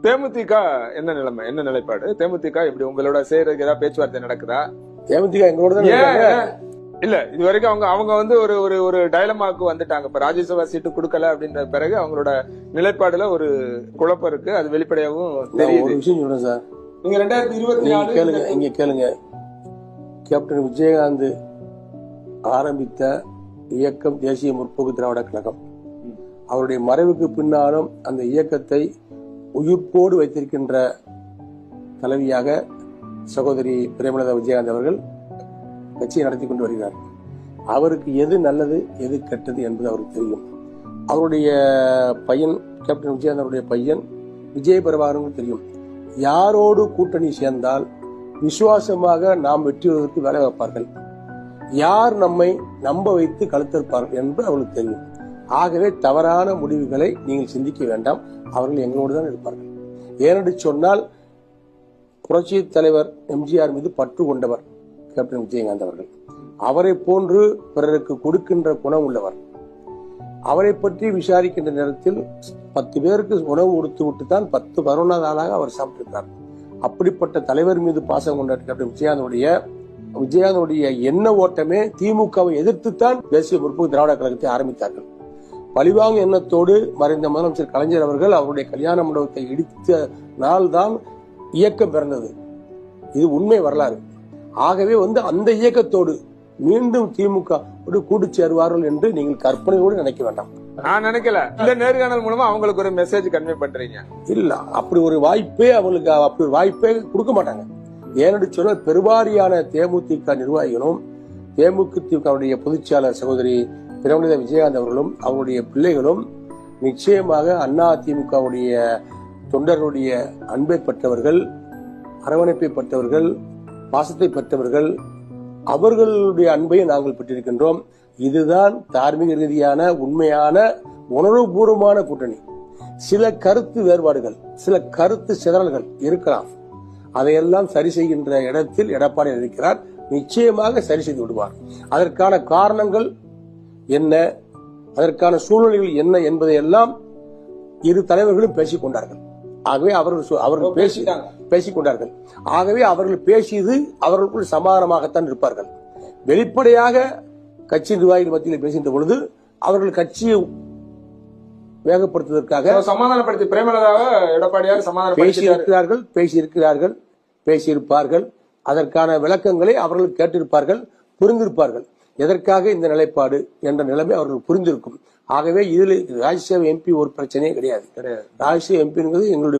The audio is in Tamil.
தேமுதிக என்ன நிலைமை, என்ன நிலைப்பாடு? தேமுதிக எப்படி உங்களோட சேர்றதுக்கு ஏதாவது பேச்சுவார்த்தை நடக்குதா? தேமுதிக எங்களோட இல்ல இது வரைக்கும் அவங்க வந்து ஒரு ஒரு ஒரு டயலமாக்கு வந்துட்டாங்க. இப்ப ராஜ்யசபா சீட்டு கொடுக்கல அப்படின்ற பிறகு அவங்களோட நிலைப்பாடுல ஒரு குழப்பம் இருக்கு. அது வெளிப்படையாகவும் தெரியுது. ஒரு விஷயம் சொல்றேன் சார், நீங்க 2024 கேளுங்க, இங்க கேளுங்க. கேப்டன் விஜயகாந்த் ஆரம்பித்த இயக்கம் தேசிய முற்போக்கு திராவிட கழகம். அவருடைய மறைவுக்கு பின்னாலும் அந்த இயக்கத்தை உயிர்ப்போடு வைத்திருக்கின்ற தலைவியாக சகோதரி பிரேமலதா விஜயகாந்த் அவர்கள் கட்சியை நடத்தி கொண்டு வருகிறார். அவருக்கு எது நல்லது எது கெட்டது என்பது அவருக்கு தெரியும். அவருடைய பையன் கேப்டன் விஜயகாந்த் அவருடைய பையன் விஜய் பிரபாகரனுக்கு தெரியும். யாரோடு கூட்டணி சேர்ந்தால் விசுவாசமாக நாம் வெற்றி பெறுவதற்கு வேலை வைப்பார்கள், யார் நம்மை நம்ப வைத்து கழுத்திருப்பார்கள் என்று அவர்களுக்கு தெரியும். ஆகவே தவறான முடிவுகளை நீங்கள் சிந்திக்க வேண்டாம். அவர்கள் எங்களோடு தான் இருப்பார்கள். ஏனென்று சொன்னால் புரட்சி தலைவர் எம்ஜிஆர் மீது பற்று கொண்டவர் கேப்டன் விஜயகாந்த் அவர்கள். அவரை போன்று பிறருக்கு கொடுக்கின்ற குணம் உள்ளவர். அவரை பற்றி விசாரிக்கின்ற நேரத்தில் 10 பேருக்கு உணவு கொடுத்து விட்டு தான் 10-11 ஆளாக அவர் சாப்பிட்டிருக்கிறார். அப்படிப்பட்ட தலைவர் மீது பாசம் கொண்ட கேப்டன் விஜயகாந்துடைய எண்ண ஓட்டமே திமுகவை எதிர்த்துத்தான் தேசிய முற்போக்கு திராவிட கழகத்தை ஆரம்பித்தார்கள். பழிவாங்கும் எண்ணத்தோடு மறைந்த முதலமைச்சர் கலைஞர் அவர்கள் அவருடைய கல்யாண மண்டபத்தை இடித்த நாள் தான் இயக்கம் பிறந்தது. இது உண்மை வரலாறு. ஆகவே அந்த இயக்கத்தோடு மீண்டும் திமுக கூட்டு சேருவார்கள் என்று நீங்கள் கற்பனையோடு நினைக்க வேண்டாம். நான் நினைக்கல. இந்த நேர்காணல் மூலமா அவங்களுக்கு ஒரு மெசேஜ் கன்வே பண்றீங்க. இல்ல, அப்படி ஒரு வாய்ப்பே அவங்களுக்கு அப்படி ஒரு வாய்ப்பே கொடுக்க மாட்டாங்க. ஏன்னு சொன்னால் பெருவாரியான தேமுதிக நிர்வாகிகளும் தேமுதிகவுடைய பொதுச்செயலாளர் சகோதரி பிரேமலதா விஜயகாந்த் அவர்களும் அவருடைய பிள்ளைகளும் நிச்சயமாக அதிமுகவுடைய தொண்டர்களுடைய அன்பை பெற்றவர்கள், அரவணைப்பை பெற்றவர்கள், பாசத்தை பெற்றவர்கள். அவர்களுடைய அன்பை நாங்கள் பெற்றிருக்கின்றோம். இதுதான் தார்மீக ரீதியான உண்மையான உணர்வுபூர்வமான கூட்டணி. சில கருத்து வேறுபாடுகள், சில கருத்து சிதறல்கள் இருக்கலாம். அதையெல்லாம் சரி செய்கின்ற இடத்தில் எடப்பாடி இருக்கிறார். நிச்சயமாக சரி செய்து விடுவார். அதற்கான காரணங்கள் என்ன, அதற்கான சூழ்நிலைகள் என்ன என்பதையெல்லாம் இரு தலைவர்களும் பேசிக் கொண்டார்கள். ஆகவே அவர்கள் பேசிக் கொண்டார்கள். ஆகவே அவர்கள் பேசியது அவர்களுக்குள் சமாதானமாகத்தான் இருப்பார்கள். வெளிப்படையாக கட்சி நிர்வாகிகள் மத்தியில் பேசுகின்ற பொழுது அவர்கள் கட்சியை வேகப்படுத்துவதற்காக சமாதானப்படுத்தி பிரேமலதாவை எடப்பாடியாக பேசியிருப்பார்கள். அதற்கான விளக்கங்களை அவர்கள் கேட்டிருப்பார்கள், புரிந்திருப்பார்கள். எதற்காக இந்த நிலைப்பாடு என்ற நிலைமை அவர்கள் புரிந்திருக்கும். ஆகவே இதில் ராஜ்யசபா எம்பி ஒரு பிரச்சனையே கிடையாது. ராஜ்யசபா எம்பிங்கிறது எங்களுடைய